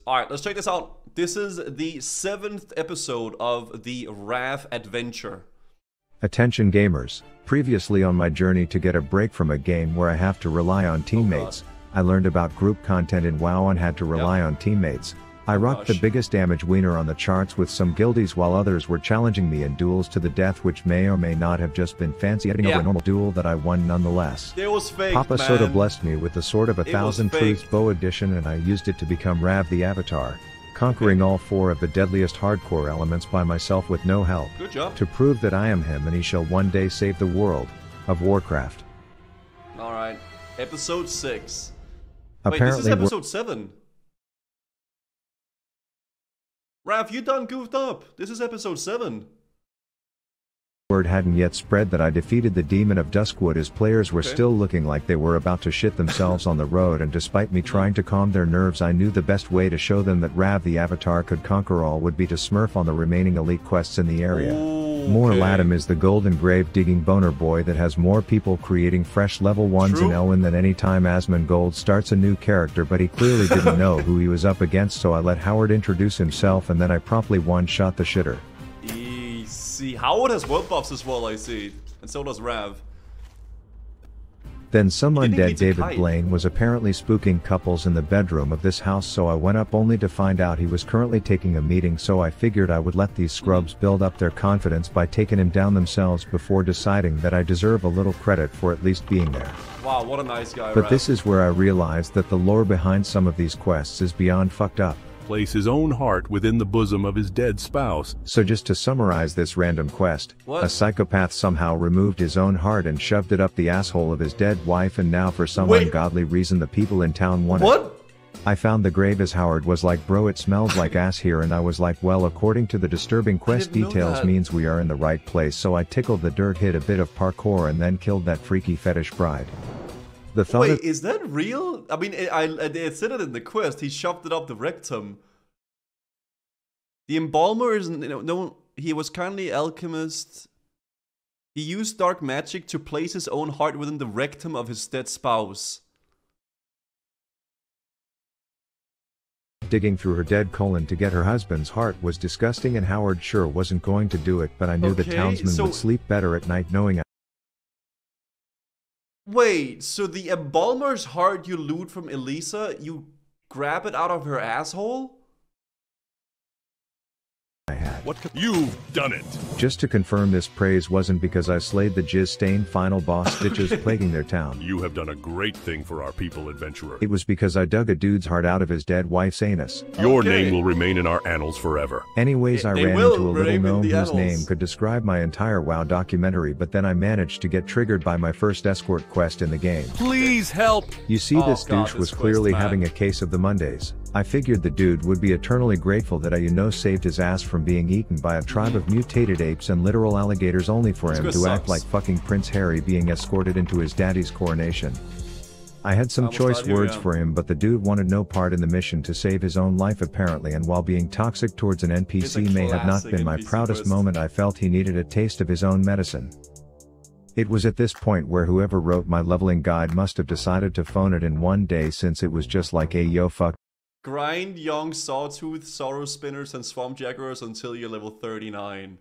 Alright, let's check this out. This is the 7th episode of the Rav Adventure. Attention gamers, previously on my journey to get a break from a game where I have to rely on teammates, I learned about group content in WoW and had to rely on teammates. I rocked the biggest damage wiener on the charts with some guildies while others were challenging me in duels to the death, which may or may not have just been fancy editing over a normal duel that I won nonetheless. It was fake, Papa man. Soda blessed me with the Sword of a Thousand Truths bow edition, and I used it to become Rav the Avatar, conquering all 4 of the deadliest hardcore elements by myself with no help. Good job. To prove that I am him and he shall one day save the world of Warcraft. Alright, episode 6. Apparently, wait, this is episode 7. Rav, you done goofed up. This is episode 7. Word hadn't yet spread that I defeated the Demon of Duskwood, as players were still looking like they were about to shit themselves on the road, and despite me trying to calm their nerves, I knew the best way to show them that Rav the Avatar could conquer all would be to smurf on the remaining elite quests in the area. More Ladim is the golden grave digging boner boy that has more people creating fresh level 1s in Elwyn than any time Asmongold starts a new character, but he clearly didn't know who he was up against, so I let Howard introduce himself and then I promptly one-shot the shitter. Easy. Howard has world buffs as well, I see. And so does Rav. Then some undead David Blaine was apparently spooking couples in the bedroom of this house, so I went up only to find out he was currently taking a meeting, so I figured I would let these scrubs build up their confidence by taking him down themselves before deciding that I deserve a little credit for at least being there. Wow, what a nice guy, But Rav. this is where I realized that the lore behind some of these quests is beyond fucked up. Place his own heart within the bosom of his dead spouse. So just to summarize this random quest, What? a psychopath somehow removed his own heart and shoved it up the asshole of his dead wife, and now for some ungodly reason the people in town want it. I found the grave as Howard was like, bro, it smells like ass here, and I was like, well, according to the disturbing quest details means we are in the right place, so I tickled the dirt, hit a bit of parkour, and then killed that freaky fetish bride. The thought Wait, is that real? I mean, it said it in the quest. He shoved it up the rectum. The embalmer is no. He was kindly alchemist. He used dark magic to place his own heart within the rectum of his dead spouse. Digging through her dead colon to get her husband's heart was disgusting, and Howard sure wasn't going to do it, but I knew the townsmen would sleep better at night knowing I... Wait, so the embalmer's heart you loot from Elisa, you grab it out of her asshole? What? You've done it! Just to confirm, this praise wasn't because I slayed the jizz-stained final boss stitches plaguing their town. You have done a great thing for our people, adventurer. It was because I dug a dude's heart out of his dead wife's anus. Your name will remain in our annals forever. Anyways, I ran into a little gnome whose name could describe my entire WoW documentary, but then I managed to get triggered by my first escort quest in the game. Please help! You see, this douche was clearly having a case of the Mondays. I figured the dude would be eternally grateful that I saved his ass from being eaten by a tribe of mutated apes and literal alligators, only for him to act like fucking Prince Harry being escorted into his daddy's coronation. I had some choice words for him, but the dude wanted no part in the mission to save his own life apparently, and while being toxic towards an NPC may have not been my proudest moment, I felt he needed a taste of his own medicine. It was at this point where whoever wrote my leveling guide must have decided to phone it in one day, since it was just like, hey yo, fuck. Grind young sawtooth, sorrow spinners, and swamp jaguars until you're level 39.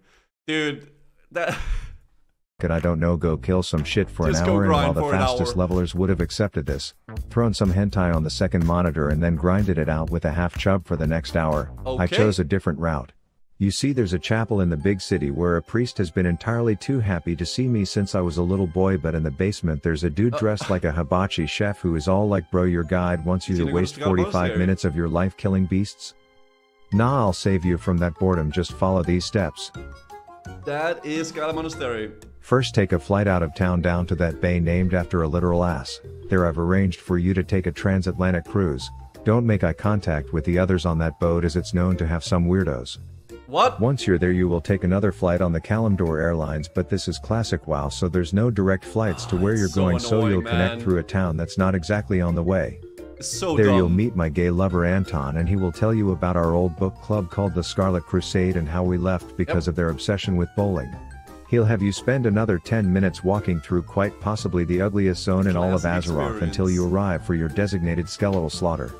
Dude, that... I don't know, go kill some shit for an hour, and while the fastest levelers would have accepted this, thrown some hentai on the second monitor and then grinded it out with a half chub for the next hour, I chose a different route. You see, there's a chapel in the big city where a priest has been entirely too happy to see me since I was a little boy, but in the basement there's a dude dressed like a hibachi chef who is all like, bro, your guide wants you to waste 45 minutes of your life killing beasts? Nah, I'll save you from that boredom, just follow these steps. That is Gala Monastery. First, take a flight out of town down to that bay named after a literal ass. There I've arranged for you to take a transatlantic cruise. Don't make eye contact with the others on that boat, as it's known to have some weirdos. What? Once you're there, you will take another flight on the Kalimdor Airlines, but this is classic WoW, so there's no direct flights to where you're going, so you'll connect through a town that's not exactly on the way. There you'll meet my gay lover Anton, and he will tell you about our old book club called the Scarlet Crusade and how we left because of their obsession with bowling. He'll have you spend another 10 minutes walking through quite possibly the ugliest zone in all of Azeroth until you arrive for your designated skeletal slaughter.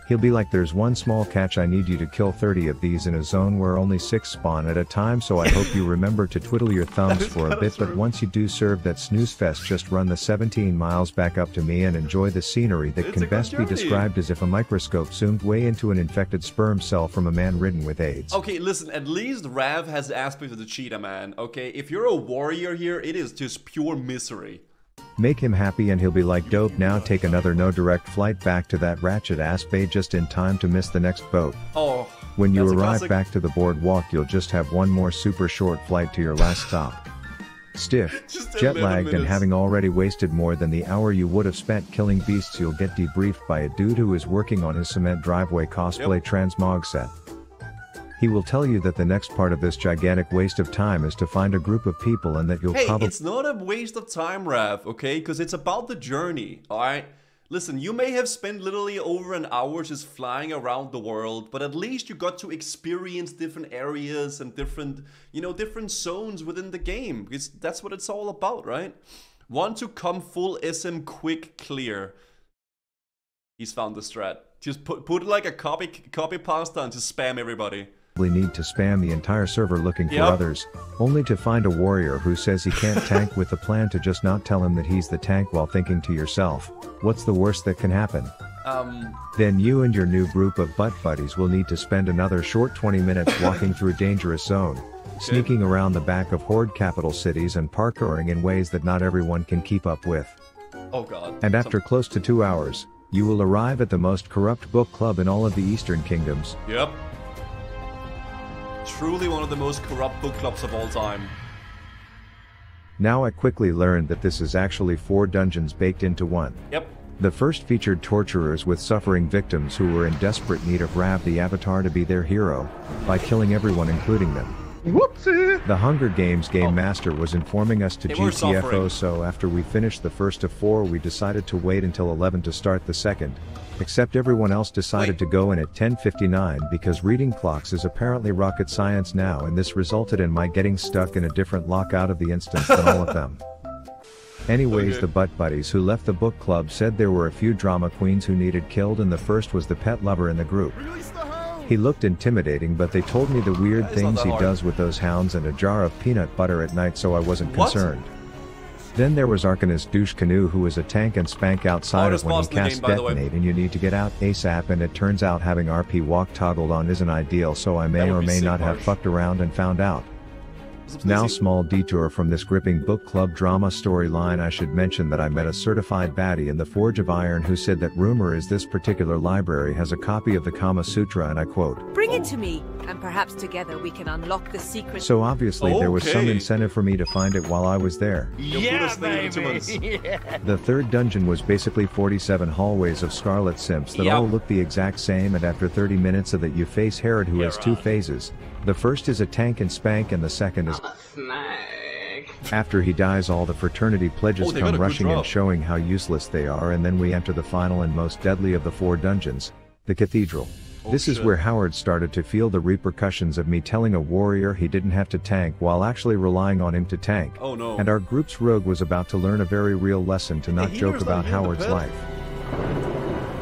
He'll be like, there's one small catch, I need you to kill 30 of these in a zone where only 6 spawn at a time, so I hope you remember to twiddle your thumbs for a bit, but once you do serve that snooze fest, just run the 17 miles back up to me and enjoy the scenery that can best be described as if a microscope zoomed way into an infected sperm cell from a man ridden with AIDS. Okay, listen, at least Rav has the aspect of the cheetah, man, okay? If you're a warrior here, it is just pure misery. Make him happy and he'll be like, dope, now take another no direct flight back to that ratchet ass bay just in time to miss the next boat. Oh, when you arrive back to the boardwalk, you'll just have one more super short flight to your last stop. Stiff, jet-lagged, and having already wasted more than the hour you would have spent killing beasts, you'll get debriefed by a dude who is working on his cement driveway cosplay transmog set. He will tell you that the next part of this gigantic waste of time is to find a group of people and that you'll probably— it's not a waste of time, Rav, okay? Because it's about the journey, alright? Listen, you may have spent literally over an hour just flying around the world, but at least you got to experience different areas and different, you know, different zones within the game. Because that's what it's all about, right? Want to come full SM quick clear. He's found the strat. Just put like a copy pasta and just spam everybody. Need to spam the entire server looking for others, only to find a warrior who says he can't tank with the plan to just not tell him that he's the tank, while thinking to yourself, what's the worst that can happen? Then you and your new group of butt buddies will need to spend another short 20 minutes walking through a dangerous zone, sneaking around the back of horde capital cities and parkouring in ways that not everyone can keep up with. Oh god. And after close to 2 hours, you will arrive at the most corrupt book club in all of the Eastern Kingdoms. Yep. Truly one of the most corrupt book clubs of all time. Now I quickly learned that this is actually 4 dungeons baked into one. Yep. The first featured torturers with suffering victims who were in desperate need of Rav the Avatar to be their hero, by killing everyone including them. Whoopsie! The Hunger Games Game Master was informing us to GTFO, so after we finished the first of 4 we decided to wait until 11 to start the second. Except everyone else decided to go in at 10:59 because reading clocks is apparently rocket science now, and this resulted in my getting stuck in a different lockout of the instance than all of them. Anyways, the butt buddies who left the book club said there were a few drama queens who needed killed, and the first was the pet lover in the group. He looked intimidating, but they told me the weird things he does with those hounds and a jar of peanut butter at night, so I wasn't concerned. Then there was Arcanist Douche Canoe, who is a tank and spank outside of when you cast detonate and you need to get out ASAP, and it turns out having RP walk toggled on isn't ideal, so I may or may not have fucked around and found out. Now, small detour from this gripping book club drama storyline, I should mention that I met a certified baddie in the Forge of Iron who said that rumor is this particular library has a copy of the Kama Sutra, and I quote, "Bring it to me, and perhaps together we can unlock the secret." So obviously there was some incentive for me to find it while I was there. Yeah, baby! Yeah. The third dungeon was basically 47 hallways of Scarlet Simps that all look the exact same, and after 30 minutes of it you face Herod, who has 2 phases. The first is a tank and spank, and the second is after he dies all the fraternity pledges come rushing in, showing how useless they are, and then we enter the final and most deadly of the 4 dungeons, the cathedral. This is where Howard started to feel the repercussions of me telling a warrior he didn't have to tank while actually relying on him to tank. Oh no. And our group's rogue was about to learn a very real lesson to not joke about Howard's life.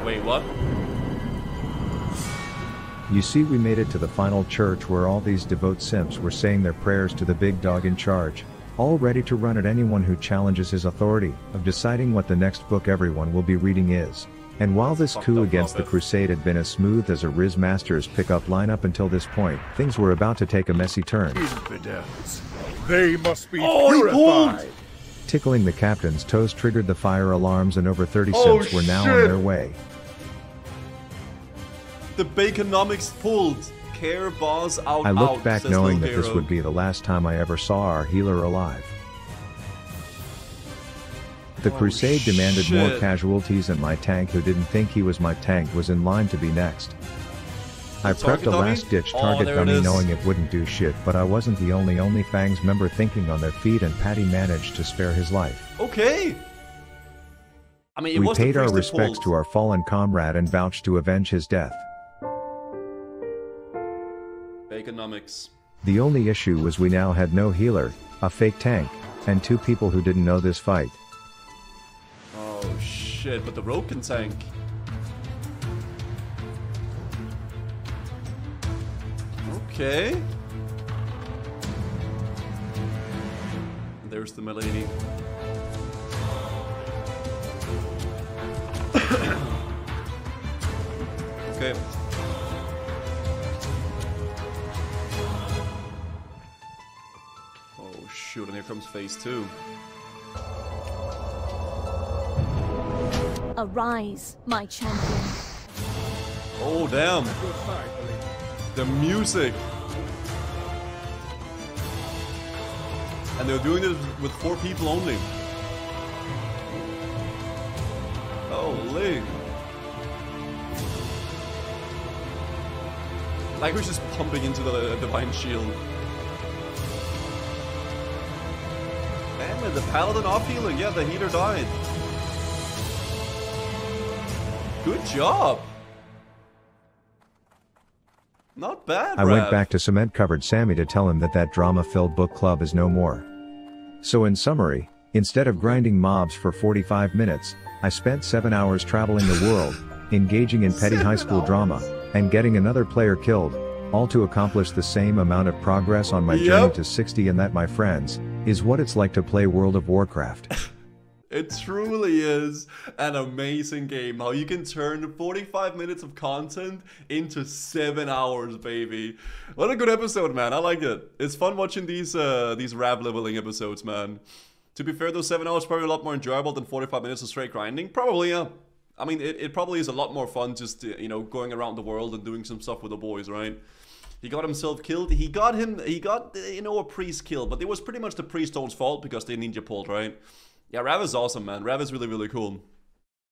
Wait, what? You see, we made it to the final church where all these devout simps were saying their prayers to the big dog in charge, all ready to run at anyone who challenges his authority of deciding what the next book everyone will be reading is. And while this coup against the crusade had been as smooth as a Riz Master's pickup lineup until this point, things were about to take a messy turn. Infidels. They must be purified. Tickling the captain's toes triggered the fire alarms, and over 30 simps were now on their way. The Baconomics pulled. Care boss out. I looked back knowing that this would be the last time I ever saw our healer alive. The crusade demanded more casualties, and my tank, who didn't think he was my tank, was in line to be next. I prepped a last-ditch target dummy knowing it wouldn't do shit, but I wasn't the only Fangs member thinking on their feet, and Patty managed to spare his life. Okay. I mean, we paid our respects to our fallen comrade and vouched to avenge his death. Economics. The only issue was we now had no healer, a fake tank, and 2 people who didn't know this fight. Oh shit, but the rogue can tank. Okay. And there's the milady. Okay. Oh shoot, and here comes phase 2. Arise, my champion. Oh damn. The music. And they're doing it with 4 people only. Holy. Like we're just pumping into the divine shield. Damn it, the paladin off healing. Yeah, the healer died. Good job. Not bad, I Rav. went back to cement-covered Sammy to tell him that that drama-filled book club is no more. So in summary, instead of grinding mobs for 45 minutes, I spent 7 hours traveling the world, engaging in petty high school drama, and getting another player killed, all to accomplish the same amount of progress on my journey to 60, and that, my friends, is what it's like to play World of Warcraft. It truly is an amazing game. How you can turn 45 minutes of content into 7 hours, baby. What a good episode, man. I like it. It's fun watching these rab leveling episodes, man. To be fair, those 7 hours are probably a lot more enjoyable than 45 minutes of straight grinding. Probably, yeah. I mean, it probably is a lot more fun just, you know, going around the world and doing some stuff with the boys, right? He got himself killed. He got, you know, a priest killed. But it was pretty much the priest's own fault because they ninja pulled, right? Yeah, Rav is awesome, man. Rav is really, really cool.